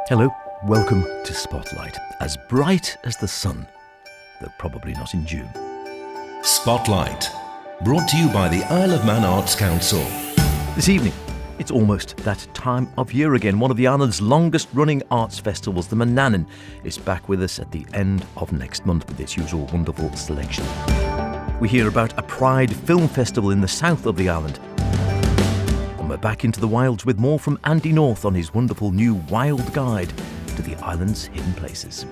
Hello, welcome to Spotlight, as bright as the sun, though probably not in June. Spotlight, brought to you by the Isle of Man Arts Council. This evening, it's almost that time of year again. One of the island's longest running arts festivals, the Manannan, is back with us at the end of next month with its usual wonderful selection. We hear about a Pride Film Festival in the south of the island. And we're back into the wilds with more from Andy North on his wonderful new Wild Guide to the island's hidden places.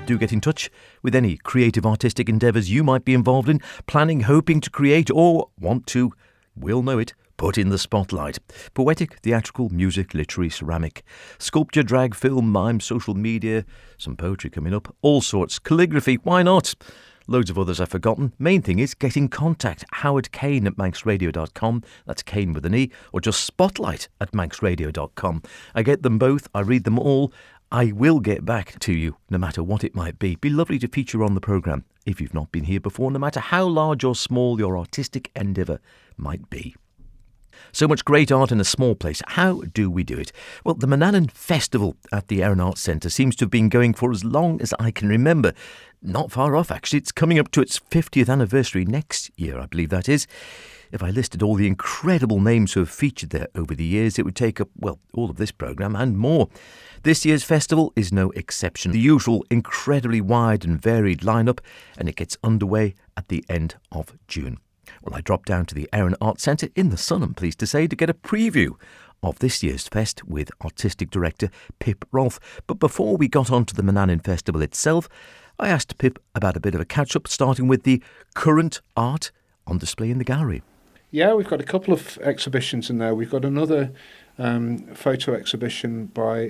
Do get in touch with any creative artistic endeavours you might be involved in, planning, hoping to create, or want to, we'll know it, put in the spotlight. Poetic, theatrical, music, literary, ceramic, sculpture, drag, film, mime, social media, some poetry coming up, all sorts, calligraphy, why not? Loads of others I've forgotten. Main thing is get in contact. Howard Kane at manxradio.com, that's Kane with an E, or just spotlight at manxradio.com. I get them both, I read them all. I will get back to you, no matter what it might be. Be lovely to feature on the programme if you've not been here before, no matter how large or small your artistic endeavour might be. So much great art in a small place. How do we do it? Well, the Manannan Festival at the Aran Arts Centre seems to have been going for as long as I can remember. Not far off, actually. It's coming up to its 50th anniversary next year, I believe that is. If I listed all the incredible names who have featured there over the years, it would take up, well, all of this programme and more. This year's festival is no exception. The usual incredibly wide and varied lineup, and it gets underway at the end of June. Well, I dropped down to the Aran Arts Centre in the sun, I'm pleased to say, to get a preview of this year's fest with artistic director Pip Rolfe. But before we got on to the Manannan Festival itself, I asked Pip about a bit of a catch-up, starting with the current art on display in the gallery. Yeah, we've got a couple of exhibitions in there. We've got another photo exhibition by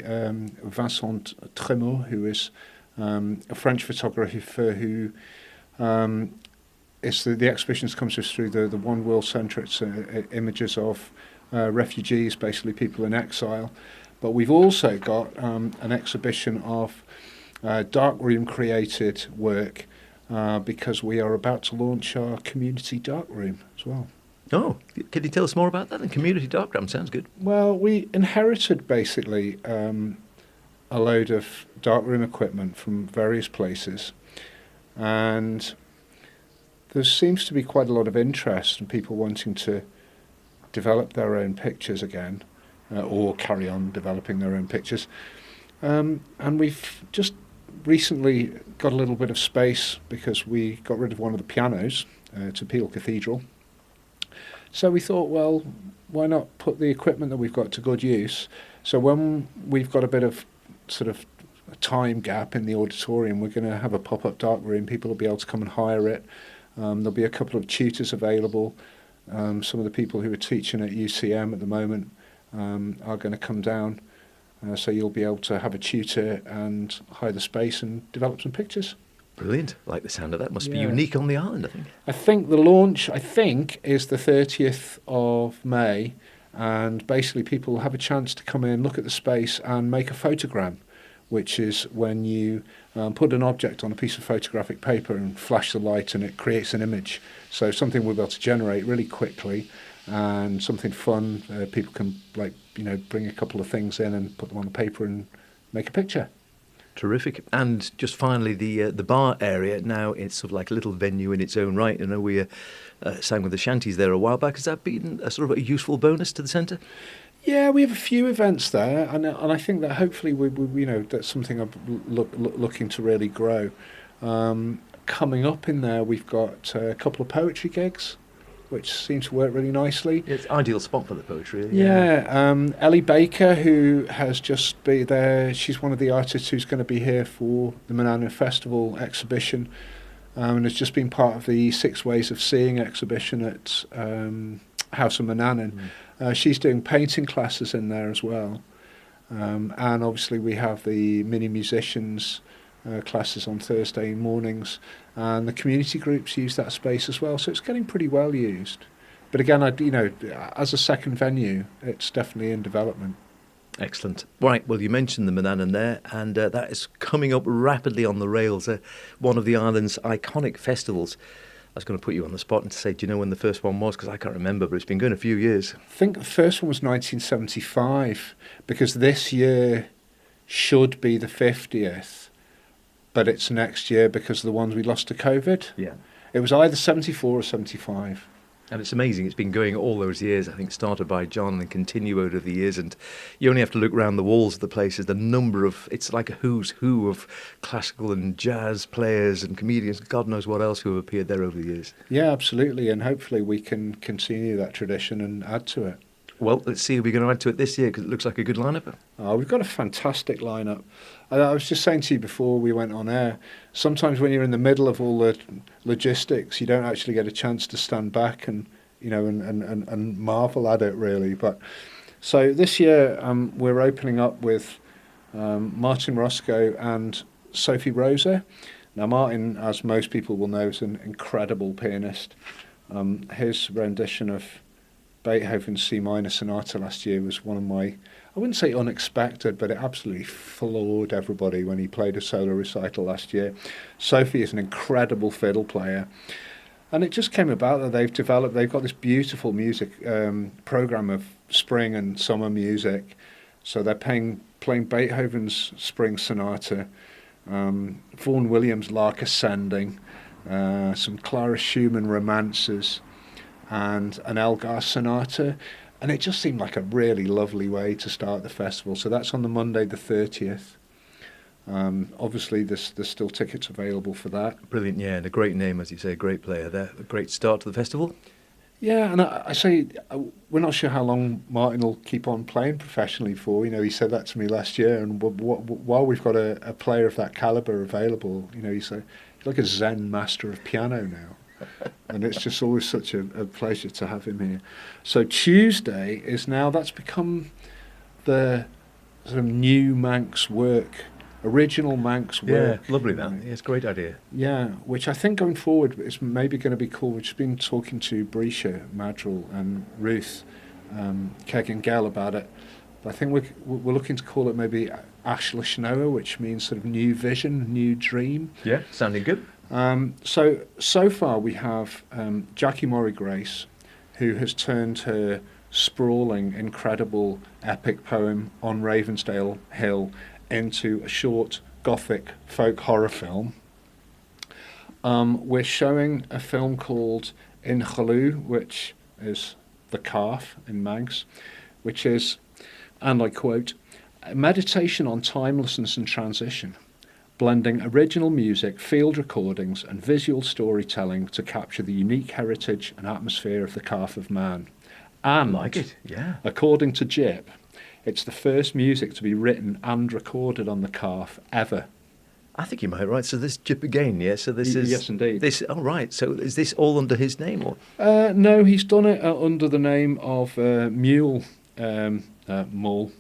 Vincent Trémaux, who is a French photographer who is the exhibition comes through the One World Centre. It's images of refugees, basically people in exile. But we've also got an exhibition of darkroom created work because we are about to launch our community darkroom as well. Oh, can you tell us more about that? The community darkroom sounds good. Well, we inherited basically a load of darkroom equipment from various places, and there seems to be quite a lot of interest in people wanting to develop their own pictures again, or carry on developing their own pictures. And we've just recently got a little bit of space because we got rid of one of the pianos to Peel Cathedral. So we thought, well, why not put the equipment that we've got to good use? So when we've got a bit of sort of a time gap in the auditorium, we're going to have a pop-up darkroom. People will be able to come and hire it. There'll be a couple of tutors available. Some of the people who are teaching at UCM at the moment are going to come down. So you'll be able to have a tutor and hire the space and develop some pictures. Brilliant. I like the sound of that. Must be unique on the island, I think. I think the launch, is the 30th of May, and basically people will have a chance to come in, look at the space and make a photogram, which is when you put an object on a piece of photographic paper and flash the light and it creates an image. So something we'll be able to generate really quickly and something fun. People can bring a couple of things in and put them on the paper and make a picture. Terrific. And just finally, the bar area, now it's sort of like a little venue in its own right. I know we sang with the shanties there a while back. Has that been a sort of a useful bonus to the centre? Yeah, we have a few events there, and I think that hopefully we that's something I'm looking to really grow. Coming up in there, we've got a couple of poetry gigs, which seem to work really nicely. It's an ideal spot for the poetry. Yeah. Ellie Baker, who has just been there, she's one of the artists who's going to be here for the Manannan Festival exhibition, and has just been part of the 6 Ways of Seeing exhibition at House of Manannan. She's doing painting classes in there as well. And obviously we have the mini musicians classes on Thursday mornings, and the community groups use that space as well, so it's getting pretty well used. But again, as a second venue, it's definitely in development. Excellent. Right, well, you mentioned the Manannan there, and that is coming up rapidly on the rails, one of the island's iconic festivals. was going to put you on the spot and say, do you know when the first one was? Because I can't remember, but it's been going a few years. I think the first one was 1975, because this year should be the 50th, but it's next year because of the ones we lost to COVID. Yeah. It was either 74 or 75. And it's amazing. It's been going all those years. I think started by John and continue over the years. And you only have to look around the walls of the places. The number of, it's like a who's who of classical and jazz players and comedians, God knows what else, who have appeared there over the years. Yeah, absolutely. And hopefully we can continue that tradition and add to it. Well, let's see if we're going to add to it this year, because it looks like a good lineup. Oh, we've got a fantastic lineup. I was just saying to you before we went on air, sometimes when you're in the middle of all the logistics, you don't actually get a chance to stand back and, you know, and marvel at it, really. But so this year we're opening up with Martin Roscoe and Sophie Rosa. Now, Martin, as most people will know, is an incredible pianist. His rendition of Beethoven's C minor sonata last year was one of my, I wouldn't say unexpected, but it absolutely floored everybody when he played a solo recital last year. Sophie is an incredible fiddle player. And it just came about that they've got this beautiful music program of spring and summer music. So they're playing Beethoven's Spring Sonata, Vaughan Williams' Lark Ascending, some Clara Schumann romances, and an Elgar Sonata, and it just seemed like a really lovely way to start the festival. So that's on the Monday the 30th. Obviously there's still tickets available for that. Brilliant, yeah, and a great name, as you say, a great player there. A great start to the festival. Yeah, and I say we're not sure how long Martin will keep on playing professionally for. You know, he said that to me last year, and while we've got a player of that calibre available, you know, he's like a Zen master of piano now. And it's just always such a pleasure to have him here. So Tuesday that's become the sort of new Manx work, original Manx work. Yeah, lovely that. Yeah, it's a great idea. Yeah, which I think going forward is maybe going to be cool. We've just been talking to Brisha Madrell and Ruth Kegan-Gell about it. But I think we're looking to call it maybe Ashlish Noah, which means sort of new vision, new dream. Yeah, sounding good. So far we have Jackie Murray Grace, who has turned her sprawling, incredible, epic poem On Ravensdale Hill into a short Gothic folk horror film. We're showing a film called In Chalú, which is the calf in Manx, which is, and I quote, a meditation on timelessness and transition, blending original music, field recordings and visual storytelling to capture the unique heritage and atmosphere of the calf of man. And, like it, yeah. According to Jip, it's the first music to be written and recorded on the calf ever. I think you might be right. So this Jip again, yeah? So this is... Yes, indeed. Right. So is this all under his name? Or? No, he's done it under the name of Mule, Mull,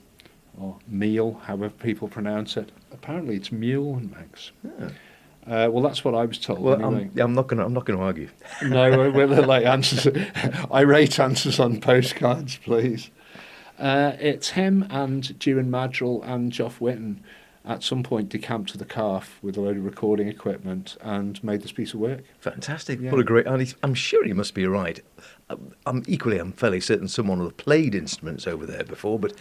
or Meal, however people pronounce it. Apparently it's Mule and Manx. Yeah. Well, that's what I was told. Well, anyway. I'm not going to argue. No, we'll like answers, irate answers on postcards, please. It's him and Dewin Madrell and Geoff Whitten at some point decamped to the calf with a load of recording equipment and made this piece of work. Fantastic. Yeah. What a great... And I'm sure he must be right. I'm fairly certain someone will have played instruments over there before, but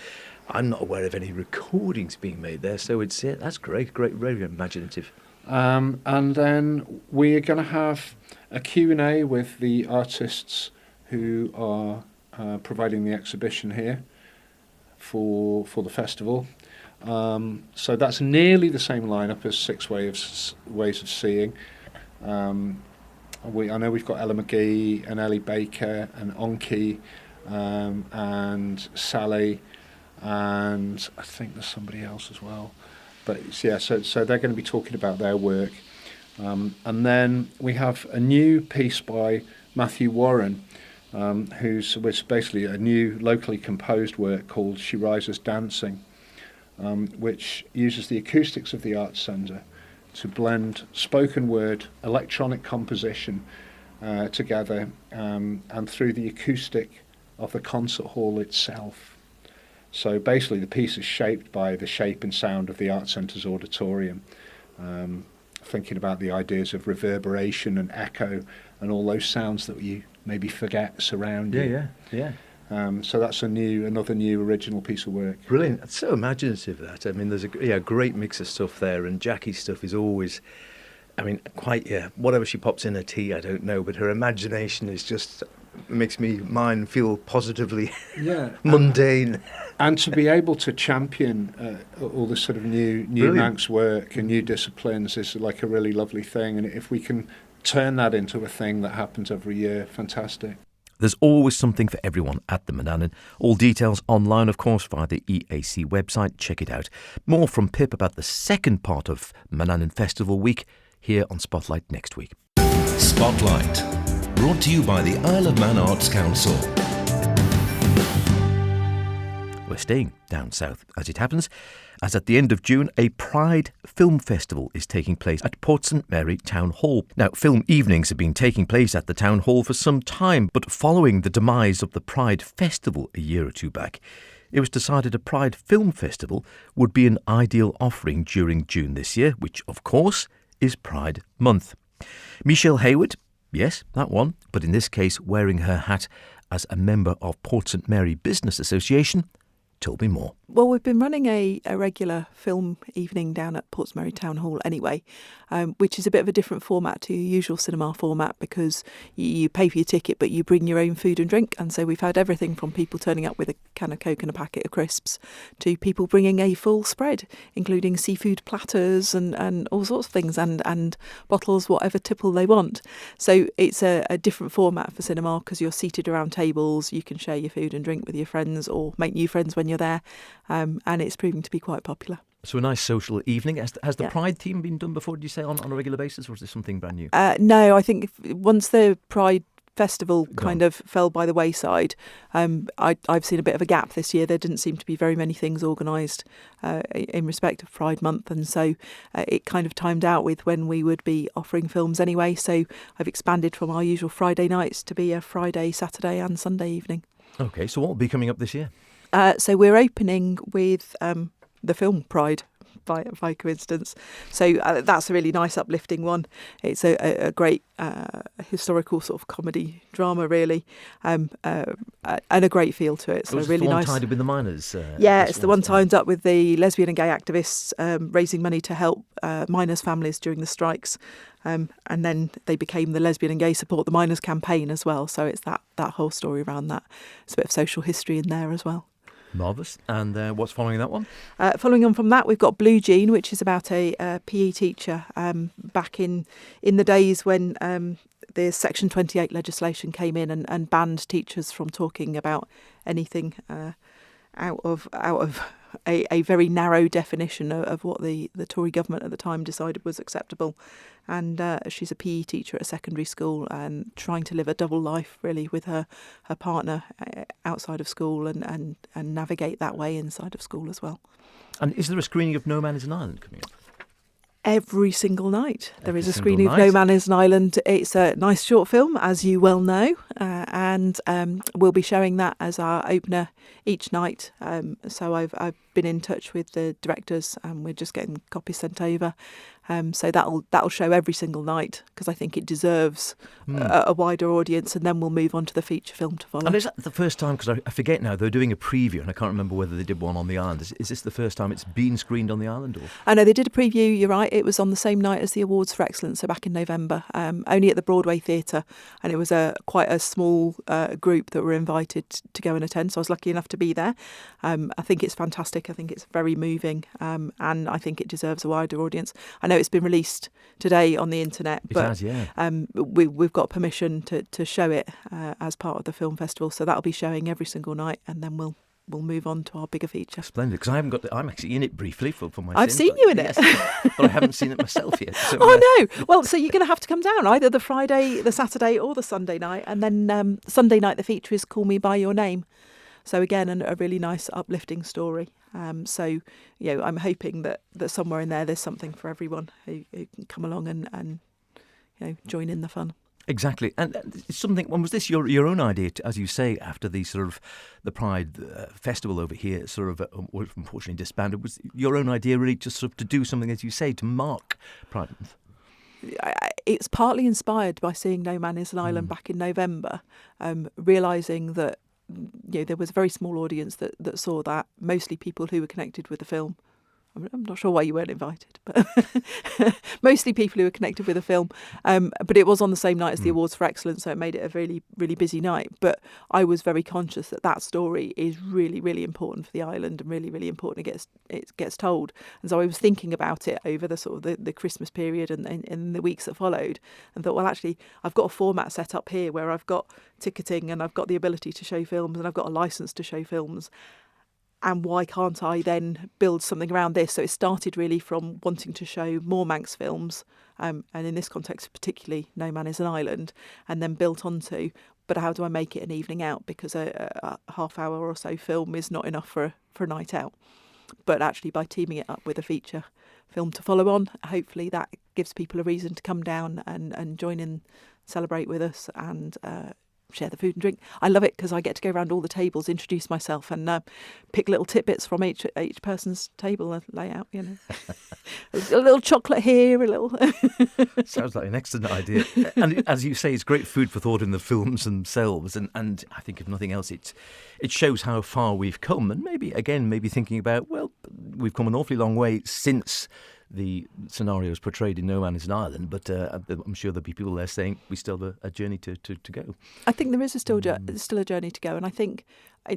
I'm not aware of any recordings being made there. So that's great, very imaginative. And then we are going to have a Q&A with the artists who are providing the exhibition here for the festival. So that's nearly the same lineup as Six Ways of Seeing. I know we've got Ella McGee and Ellie Baker and Onki and Sally, and I think there's somebody else as well. But yeah, so they're going to be talking about their work. And then we have a new piece by Matthew Warren, who's basically a new locally composed work called She Rises Dancing, which uses the acoustics of the Arts Centre to blend spoken word, electronic composition together, and through the acoustic of the concert hall itself. So basically the piece is shaped by the shape and sound of the Arts Centre's auditorium. thinking about the ideas of reverberation and echo and all those sounds that you maybe forget surround you. Yeah. So that's another new original piece of work. Brilliant. It's so imaginative, that. I mean, there's a great mix of stuff there, and Jackie's stuff is always, I mean, quite, whatever she pops in her tea, I don't know, but her imagination is just, makes mine feel positively mundane. And to be able to champion all this sort of new Manx work and new disciplines is like a really lovely thing. And if we can turn that into a thing that happens every year, fantastic. There's always something for everyone at the Manannan. All details online, of course, via the EAC website. Check it out. More from Pip about the second part of Manannan Festival Week here on Spotlight next week. Spotlight, brought to you by the Isle of Man Arts Council. We're staying down south, as it happens, as at the end of June, a Pride Film Festival is taking place at Port St Mary Town Hall. Now, film evenings have been taking place at the Town Hall for some time, but following the demise of the Pride Festival a year or two back, it was decided a Pride Film Festival would be an ideal offering during June this year, which, of course, is Pride Month. Michelle Hayward, yes, that one, but in this case wearing her hat as a member of Port St Mary Business Association, told me more. Well, we've been running a regular film evening down at Portsmouth Town Hall anyway, which is a bit of a different format to your usual cinema format because you pay for your ticket but you bring your own food and drink. And so we've had everything from people turning up with a can of Coke and a packet of crisps to people bringing a full spread, including seafood platters and all sorts of things and bottles, whatever tipple they want. So it's a different format for cinema because you're seated around tables, you can share your food and drink with your friends or make new friends when you're there. And it's proving to be quite popular. So a nice social evening. Has the Pride theme been done before, did you say, on a regular basis, or is this something brand new? No, I think once the Pride Festival kind of fell by the wayside, I've seen a bit of a gap this year. There didn't seem to be very many things organised in respect of Pride Month, and so it kind of timed out with when we would be offering films anyway. So I've expanded from our usual Friday nights to be a Friday, Saturday and Sunday evening. OK, so what will be coming up this year? So we're opening with the film Pride, by coincidence. So that's a really nice, uplifting one. It's a great historical sort of comedy drama, really, and a great feel to it. So was really the one nice. tied up with the miners? It's the one tied up with the lesbian and gay activists raising money to help miners' families during the strikes. And then they became the Lesbian and Gay Support the Miners campaign as well. So it's that whole story around that. It's a bit of social history in there as well. Marvellous. And what's following that one? Following on from that, we've got Blue Jean, which is about a PE teacher back in the days when the Section 28 legislation came in and banned teachers from talking about anything out of a very narrow definition of what the Tory government at the time decided was acceptable. And she's a PE teacher at a secondary school and trying to live a double life, really, with her partner outside of school and navigate that way inside of school as well. And is there a screening of No Man is an Island coming up? Every single night there is a screening of No Man is an Island. It's a nice short film, as you well know, and we'll be showing that as our opener each night. So I've been in touch with the directors and we're just getting copies sent over. So that'll show every single night because I think it deserves a wider audience, and then we'll move on to the feature film to follow. And is that the first time, because I forget now, they're doing a preview and I can't remember whether they did one on the island. Is this the first time it's been screened on the island? Or? I know they did a preview, you're right, it was on the same night as the Awards for Excellence, so back in November, only at the Broadway Theatre, and it was quite a small group that were invited to go and attend, so I was lucky enough to be there. I think it's fantastic, I think it's very moving, and I think it deserves a wider audience. I know it's been released today on the internet, but it has, yeah. We've got permission to show it as part of the film festival, so that'll be showing every single night, and then we'll move on to our bigger feature. Splendid, because I'm actually in it briefly for my I've sins, seen you in it. But I haven't seen it myself yet. So, no. Well, so you're going to have to come down either the Friday, the Saturday or the Sunday night, and then Sunday night the feature is Call Me By Your Name. So again, a really nice uplifting story. So, I'm hoping that somewhere in there's something for everyone who can come along and join in the fun. Exactly. And it's something, when was this your own idea, as you say, after the sort of the Pride Festival over here sort of unfortunately disbanded, was your own idea really just sort of to do something, as you say, to mark Pride Month? It's partly inspired by seeing No Man is an Island back in November, realising that there was a very small audience that saw that, mostly people who were connected with the film. I'm not sure why you weren't invited, but mostly people who were connected with the film. But it was on the same night as the Awards for Excellence, so it made it a really, really busy night. But I was very conscious that story is really, really important for the island and really, really important it gets told. And so I was thinking about it over the sort of the Christmas period and the weeks that followed, and thought, well, actually, I've got a format set up here where I've got ticketing and I've got the ability to show films and I've got a license to show films. And why can't I then build something around this? So it started really from wanting to show more Manx films, and in this context particularly No Man is an Island, and then built onto, but how do I make it an evening out? Because a half hour or so film is not enough for a night out. But actually by teaming it up with a feature film to follow on, hopefully that gives people a reason to come down and join in, celebrate with us, and share the food and drink. I love it because I get to go around all the tables, introduce myself, and pick little tidbits from each person's table layout. A little chocolate here, a little. Sounds like an excellent idea. And as you say, it's great food for thought in the films themselves. And I think if nothing else, it shows how far we've come. And maybe thinking about, well, we've come an awfully long way since the scenarios portrayed in No Man is an Island, but I'm sure there'll be people there saying we still have a journey to go. I think there is still a journey to go, and I think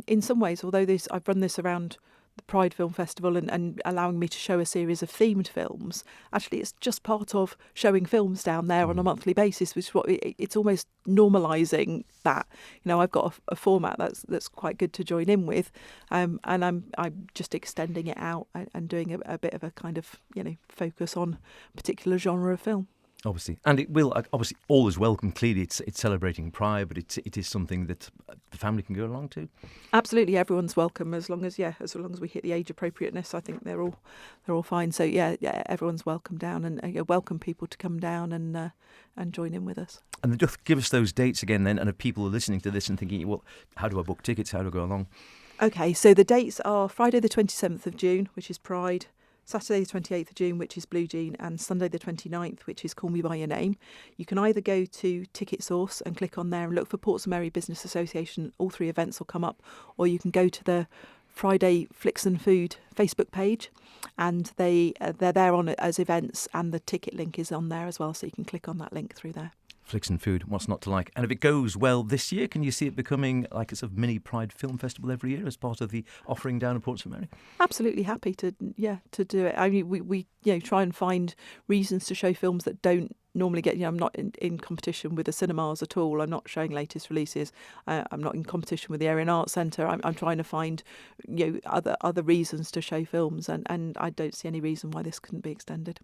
in some ways, although I've run this around the Pride Film Festival and allowing me to show a series of themed films, actually it's just part of showing films down there on a monthly basis, which is what it's almost normalising that. I've got a format that's quite good to join in with, and I'm just extending it out and doing a bit of a kind of focus on a particular genre of film. Obviously, and it will obviously all is welcome. Clearly, it's celebrating Pride, but it is something that the family can go along to. Absolutely, everyone's welcome as long as we hit the age appropriateness. I think they're all fine. So yeah, everyone's welcome down, and welcome people to come down and join in with us. And just give us those dates again, then. And if people are listening to this and thinking, well, how do I book tickets? How do I go along? Okay, so the dates are Friday the 27th of June, which is Pride. Saturday the 28th of June, which is Blue Jean, and Sunday the 29th, which is Call Me By Your Name. You can either go to Ticket Source and click on there and look for Portsmouth Business Association. All three events will come up. Or you can go to the Friday Flicks and Food Facebook page, and they're there on it as events, and the ticket link is on there as well, so you can click on that link through there. Flicks and Food, what's not to like? And if it goes well this year, can you see it becoming like a sort of mini Pride Film Festival every year as part of the offering down at Portsmouth Mary? Absolutely happy to do it. I mean, we try and find reasons to show films that don't normally get. I'm not in competition with the cinemas at all. I'm not showing latest releases. I'm not in competition with the Erin Arts Centre. I'm trying to find other reasons to show films, and I don't see any reason why this couldn't be extended.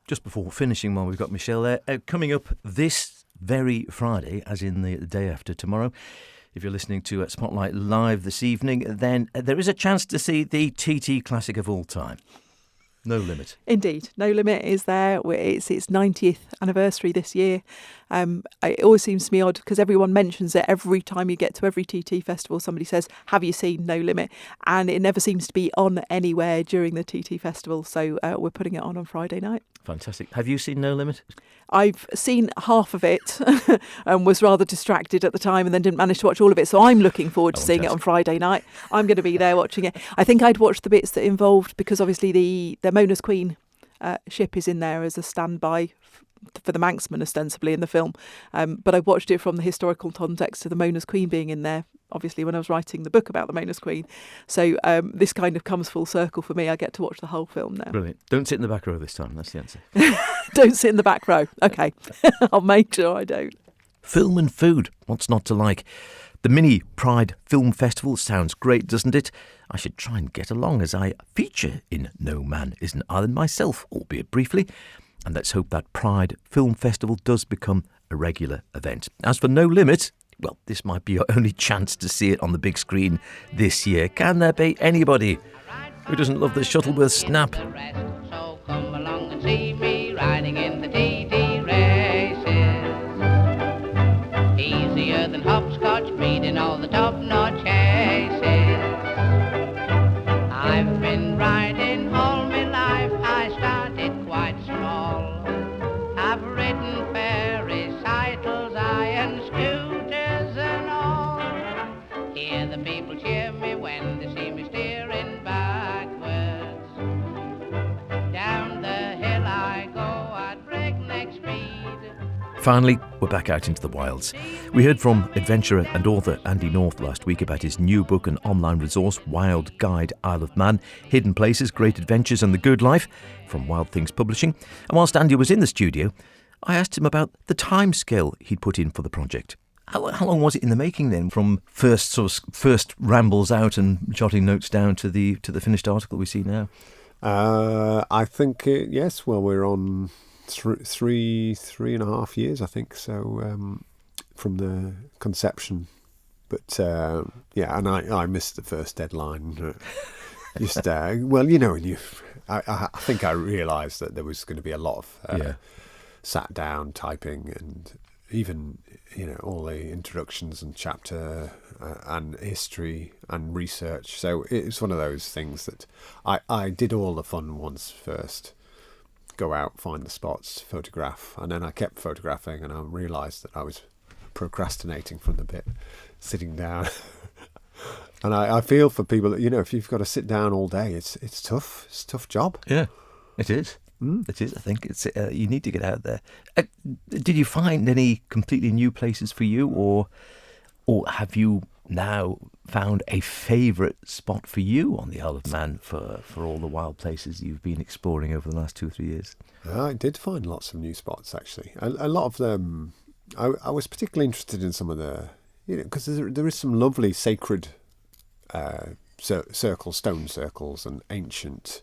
Just before finishing, while we've got Michelle there, coming up this very Friday, as in the day after tomorrow, if you're listening to Spotlight Live this evening, then there is a chance to see the TT classic of all time, No Limit. Indeed, No Limit is there. It's its 90th anniversary this year. It always seems to me odd because everyone mentions it every time you get to every TT festival. Somebody says, have you seen No Limit? And it never seems to be on anywhere during the TT festival. So we're putting it on Friday night. Fantastic. Have you seen No Limit? I've seen half of it and was rather distracted at the time and then didn't manage to watch all of it. So I'm looking forward to seeing it on Friday night. I'm going to be there watching it. I think I'd watched the bits that involved, because obviously the Mona's Queen ship is in there as a standby for the Manxman, ostensibly, in the film. But I watched it from the historical context of the Mona's Queen being in there, obviously, when I was writing the book about the Mona's Queen. So this kind of comes full circle for me. I get to watch the whole film now. Brilliant. Don't sit in the back row this time. That's the answer. Don't sit in the back row. Okay. I'll make sure I don't. Film and food. What's not to like? The mini Pride Film Festival sounds great, doesn't it? I should try and get along, as I feature in No Man is an Island myself, albeit briefly. And let's hope that Pride Film Festival does become a regular event. As for No Limit, well, this might be your only chance to see it on the big screen this year. Can there be anybody who doesn't love the Shuttleworth snap? So come along and see me riding in the TT races. Easier than hopscotch, breeding all the top-notch chases. I've been riding all my life. I started quite small. I've Hear the people cheer me when they see me steering backwards. Down the hill I go at breakneck speed. Finally, we're back out into the wilds. We heard from adventurer and author Andy North last week about his new book and online resource, Wild Guide Isle of Man, Hidden Places, Great Adventures and the Good Life, from Wild Things Publishing. And whilst Andy was in the studio, I asked him about the timescale he'd put in for the project. How long was it in the making then, from first rambles out and jotting notes down to the finished article we see now? I think, yes, well, we're on three and a half years, I think, so from the conception. But, yeah, and I missed the first deadline. Just, well, you know, I think I realised that there was going to be a lot of sat down typing and even, you know, all the introductions and chapter and history and research. So it's one of those things that I did all the fun ones first. Go out, find the spots, photograph, and then I kept photographing, and I realised that I was procrastinating from the bit, sitting down. And I feel for people that, you know, if you've got to sit down all day, it's tough. It's a tough job. Yeah, it is. It is. I think it's you need to get out there. Did you find any completely new places for you, or have you now found a favourite spot for you on the Isle of Man for all the wild places you've been exploring over the last 2 or 3 years? I did find lots of new spots, actually. A lot of them, I was particularly interested in some of the, you know, because there is some lovely sacred stone circles and ancient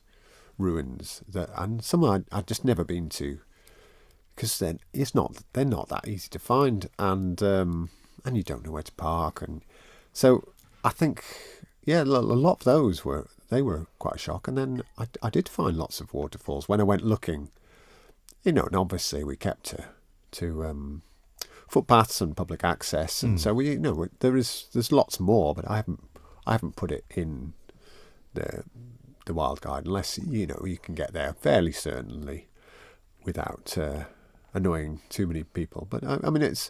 ruins and some I'd just never been to, because they're not that easy to find, and you don't know where to park, and so I think, yeah, a lot of those were quite a shock. And then I did find lots of waterfalls when I went looking, you know, and obviously we kept to footpaths and public access, and so we, you know, there's lots more, but I haven't put it in the Wild Guide, unless, you know, you can get there fairly certainly without annoying too many people. But I mean, it's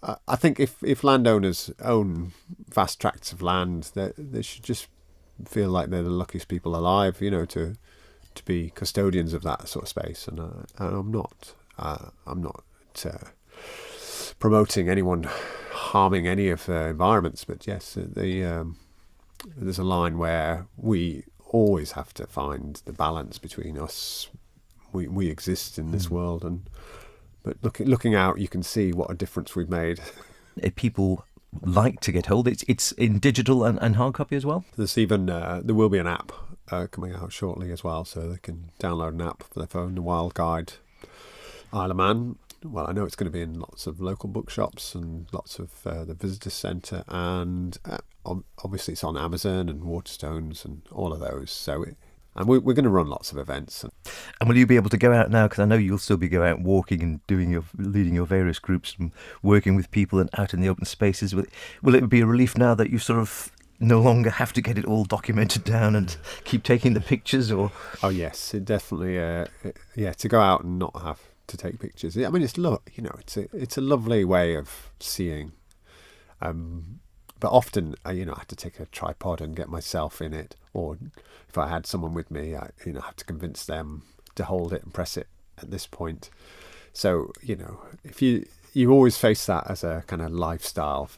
I think if landowners own vast tracts of land, they should just feel like they're the luckiest people alive, you know, to be custodians of that sort of space. And I'm not promoting anyone harming any of the environments, but yes, there's a line where we always have to find the balance between us. We exist in this world, but looking out, you can see what a difference we've made. If people like to get hold, it's in digital and hard copy as well. There's even there will be an app coming out shortly as well, so they can download an app for their phone, the Wild Guide Isle of Man. Well, I know it's going to be in lots of local bookshops and lots of the visitor centre, and obviously it's on Amazon and Waterstones and all of those. So, and we're going to run lots of events. And will you be able to go out now? Because I know you'll still be going out walking and leading your various groups and working with people and out in the open spaces. Will it be a relief now that you sort of no longer have to get it all documented down and keep taking the pictures? Or oh yes, it definitely to go out and not have to take pictures. I mean, it's a lovely way of seeing, but often I have to take a tripod and get myself in it, or if I had someone with me, I have to convince them to hold it and press it at this point. So if you always face that as a kind of lifestyle,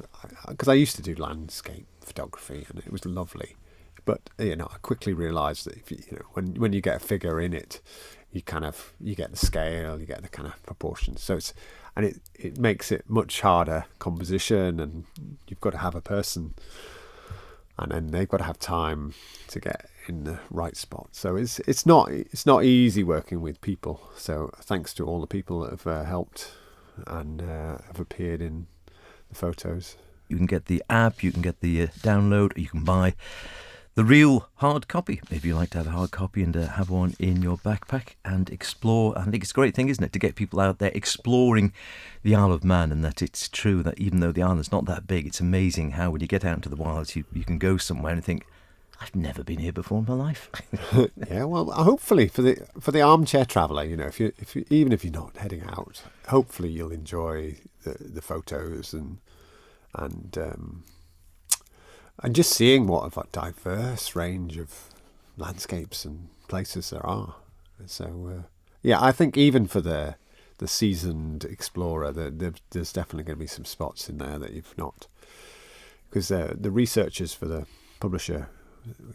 because I used to do landscape photography and it was lovely, but I quickly realised that if when you get a figure in it, you get the scale, you get the kind of proportions. So it makes it much harder composition, and you've got to have a person, and then they've got to have time to get in the right spot. So it's not easy working with people. So thanks to all the people that have helped and have appeared in the photos. You can get the app, you can get the download, or you can buy the real hard copy. Maybe you like to have a hard copy and have one in your backpack and explore. I think it's a great thing, isn't it, to get people out there exploring the Isle of Man, and that it's true that even though the island's not that big, it's amazing how when you get out into the wilds, you can go somewhere and think, I've never been here before in my life. Yeah, well, hopefully for the armchair traveller, if you even if you're not heading out, hopefully you'll enjoy the photos and And just seeing what a diverse range of landscapes and places there are. So, I think even for the seasoned explorer, there's definitely going to be some spots in there that you've not. Because the researchers for the publisher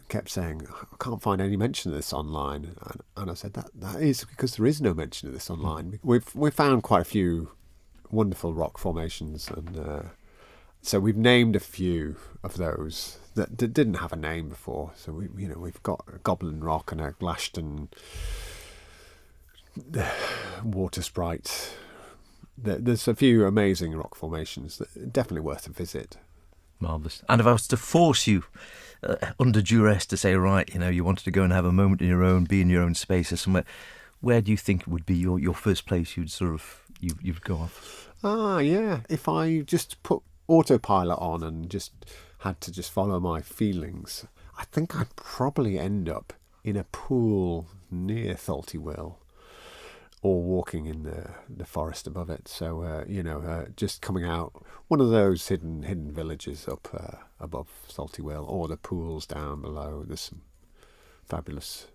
kept saying, I can't find any mention of this online. And I said, that is because there is no mention of this online. We've found quite a few wonderful rock formations, and so we've named a few of those that didn't have a name before. So we've got a Goblin Rock and a Glashton water sprite. There's a few amazing rock formations that are definitely worth a visit. Marvellous. And if I was to force you under duress to say, right, you wanted to go and have a moment in your own, be in your own space or somewhere, where do you think would be your first place you'd go off? Yeah. If I just put autopilot on and just had to just follow my feelings, I think I'd probably end up in a pool near Salty Will, or walking in the forest above it. So, just coming out one of those hidden villages up above Salty Will, or the pools down below. There's some fabulous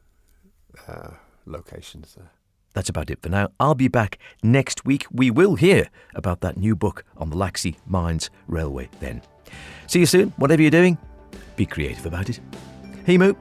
locations there. That's about it for now. I'll be back next week. We will hear about that new book on the Laxey Mines Railway then. See you soon. Whatever you're doing, be creative about it. Hey, Mo.